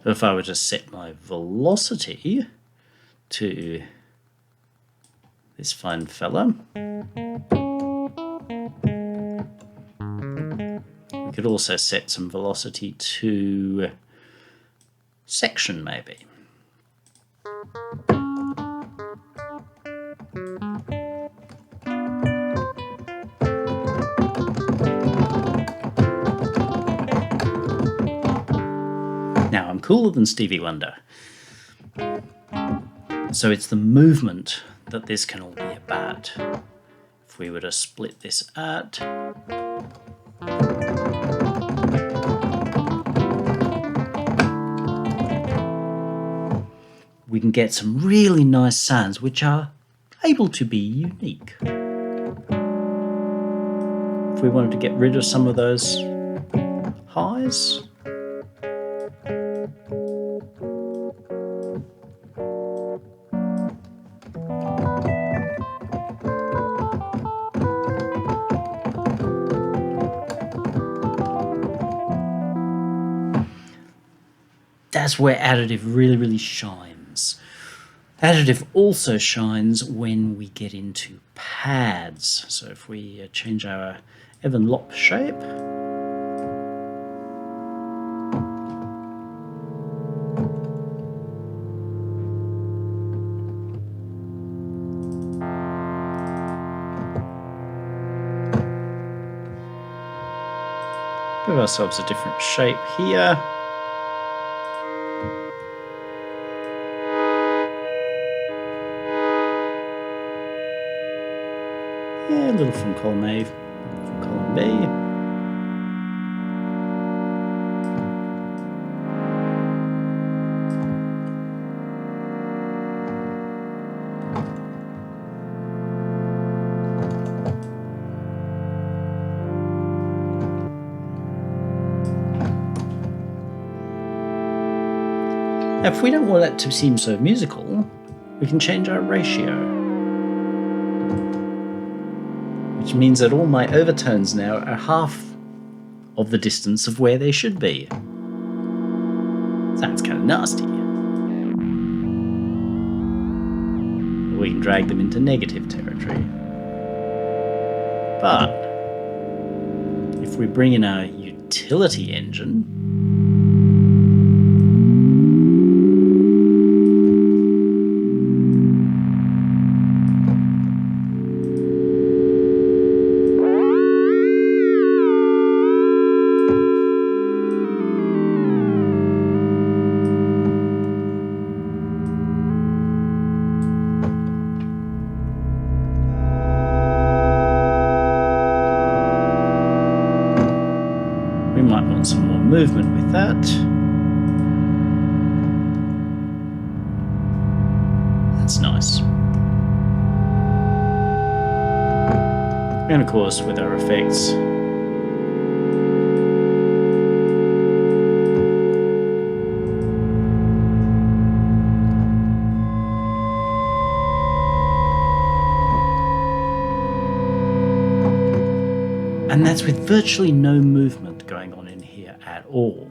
So if I were to set my velocity to this fine fella, we could also set some velocity to section maybe. Now I'm cooler than Stevie Wonder. So it's the movement that this can all be about. If we were to split this out, we can get some really nice sounds which are able to be unique. If we wanted to get rid of some of those highs, that's where Additive really shines. Additive also shines when we get into pads. So if we change our Evan Lop shape, give ourselves a different shape here. Yeah, a little from column A, from column B. Now, if we don't want it to seem so musical, we can change our ratio. Which means that all my overtones now are half of the distance of where they should be. Sounds kind of nasty. We we can drag them into negative territory. But if we bring in our utility engine, we might want some more movement with that. That's nice. And of course, with our effects, and that's with virtually no movement going on in here at all.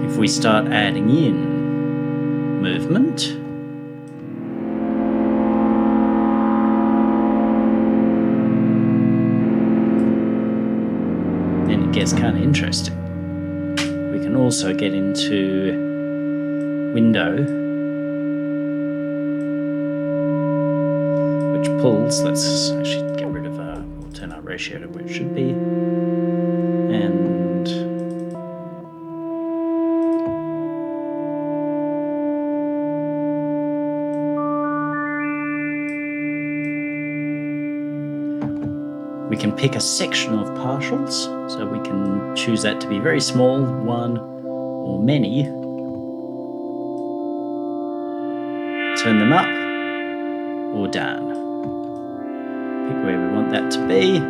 If we start adding in movement, then it gets kind of interesting. We can also get into window, which pulls. Let's actually get rid of we'll turn our ratio to where it should be, and we can pick a section of partials, so we can choose that to be very small, one or many. Turn them up or down. Pick where we want that to be.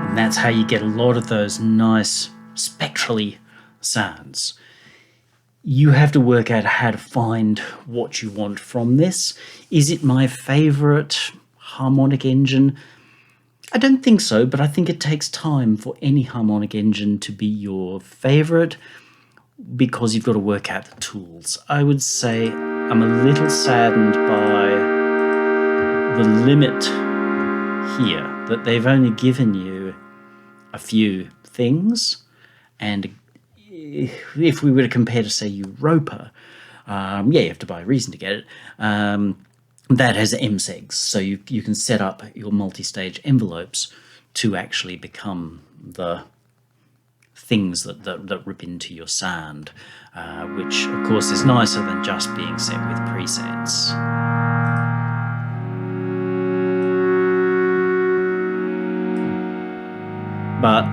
And that's how you get a lot of those nice spectrally sounds. You have to work out how to find what you want from this. Is it my favorite harmonic engine? I don't think so, but I think it takes time for any harmonic engine to be your favorite because you've got to work out the tools. I would say I'm a little saddened by the limit here, that they've only given you a few things, and if we were to compare to, say, Europa, you have to buy a reason to get it, that has MSEGs, so you can set up your multi-stage envelopes to actually become the things that rip into your sound, which of course is nicer than just being set with presets. But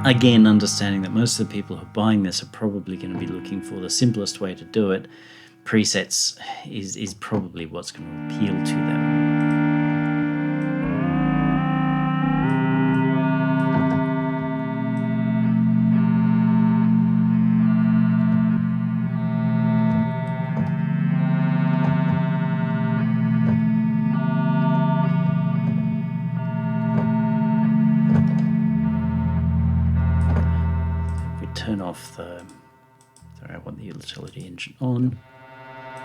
again, understanding that most of the people who are buying this are probably going to be looking for the simplest way to do it, presets is probably what's going to appeal to them. Turn off the, sorry, I want the utility engine on,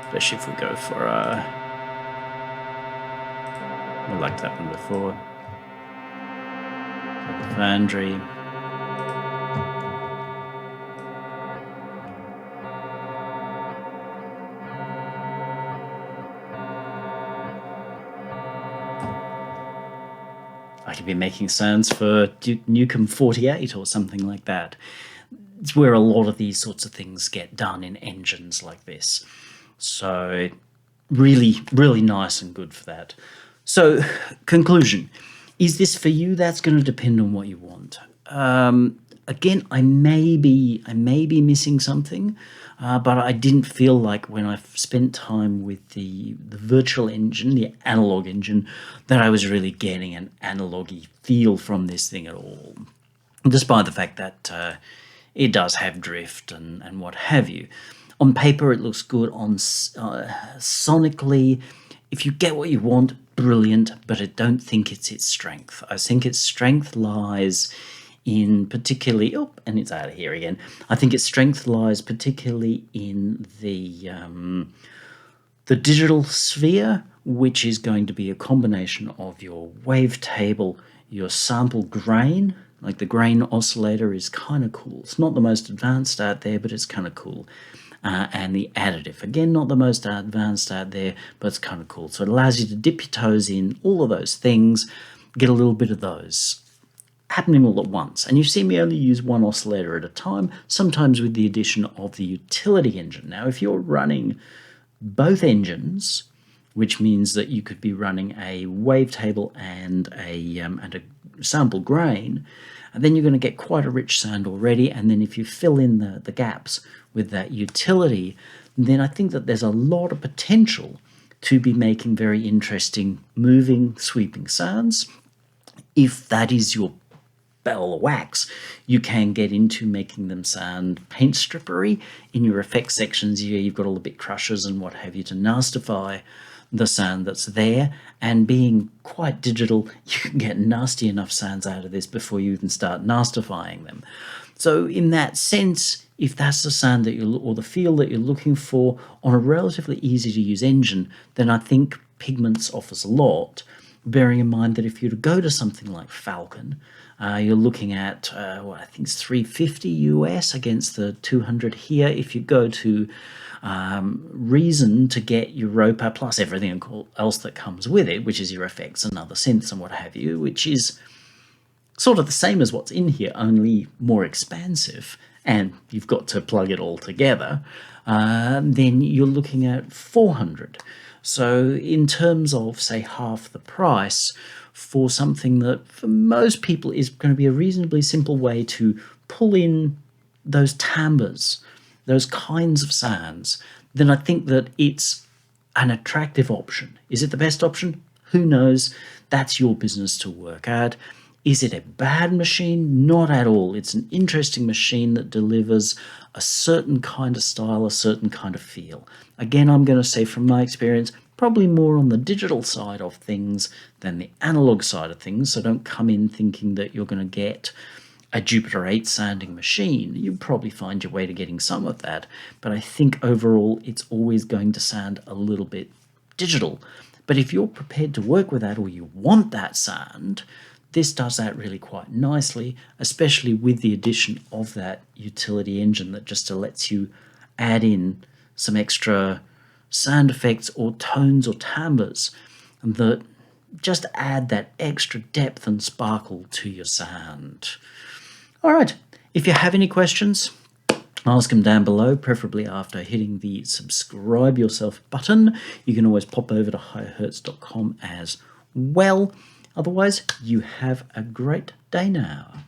especially if we go for we liked that one before, Foundry. I could be making sounds for Newcomb 48 or something like that. It's where a lot of these sorts of things get done in engines like this. So really, really nice and good for that. So conclusion, is this for you? That's going to depend on what you want. Again, I may be missing something. but I didn't feel like when I spent time with the virtual engine, the analog engine, that I was really getting an analog-y feel from this thing at all, despite the fact that it does have drift and what have you. On paper, it looks good. Sonically, if you get what you want, brilliant, but I don't think it's its strength. I think its strength lies in particularly, and it's out of here again. I think its strength lies particularly in the digital sphere, which is going to be a combination of your wavetable, your sample grain. Like the grain oscillator is kind of cool. It's not the most advanced out there, but it's kind of cool. And the additive, again, not the most advanced out there, but it's kind of cool. So it allows you to dip your toes in all of those things, get a little bit of those happening all at once. And you see me only use one oscillator at a time, sometimes with the addition of the utility engine. Now, if you're running both engines, which means that you could be running a wavetable and a sample grain, and then you're going to get quite a rich sound already. And then if you fill in the gaps with that utility, then I think that there's a lot of potential to be making very interesting, moving, sweeping sounds. If that is your bell of wax, you can get into making them sound paint strippery in your effects sections. You've got all the bit crushers and what have you to nastify the sound that's there, and being quite digital, you can get nasty enough sounds out of this before you even start nastifying them. So in that sense, if that's the sound that or the feel that you're looking for on a relatively easy to use engine, then I think Pigments offers a lot, bearing in mind that if you were to go to something like Falcon, you're looking at, I think it's $350 US against the 200 here. If you go to Reason to get Europa plus everything else that comes with it, which is your effects and other synths and what have you, which is sort of the same as what's in here, only more expansive, and you've got to plug it all together, then you're looking at 400. So in terms of, say, half the price for something that for most people is going to be a reasonably simple way to pull in those timbres, those kinds of sounds, then I think that it's an attractive option. Is it the best option? Who knows? That's your business to work out. Is it a bad machine? Not at all. It's an interesting machine that delivers a certain kind of style, a certain kind of feel. Again, I'm going to say from my experience, probably more on the digital side of things than the analog side of things, so don't come in thinking that you're going to get a Jupiter 8 sounding machine. You'll probably find your way to getting some of that, but I think overall it's always going to sound a little bit digital. But if you're prepared to work with that, or you want that sound, this does that really quite nicely, especially with the addition of that utility engine that just lets you add in some extra sound effects or tones or timbres that just add that extra depth and sparkle to your sound. All right, if you have any questions, ask them down below, preferably after hitting the subscribe yourself button. You can always pop over to highhertz.com as well. Otherwise, you have a great day now.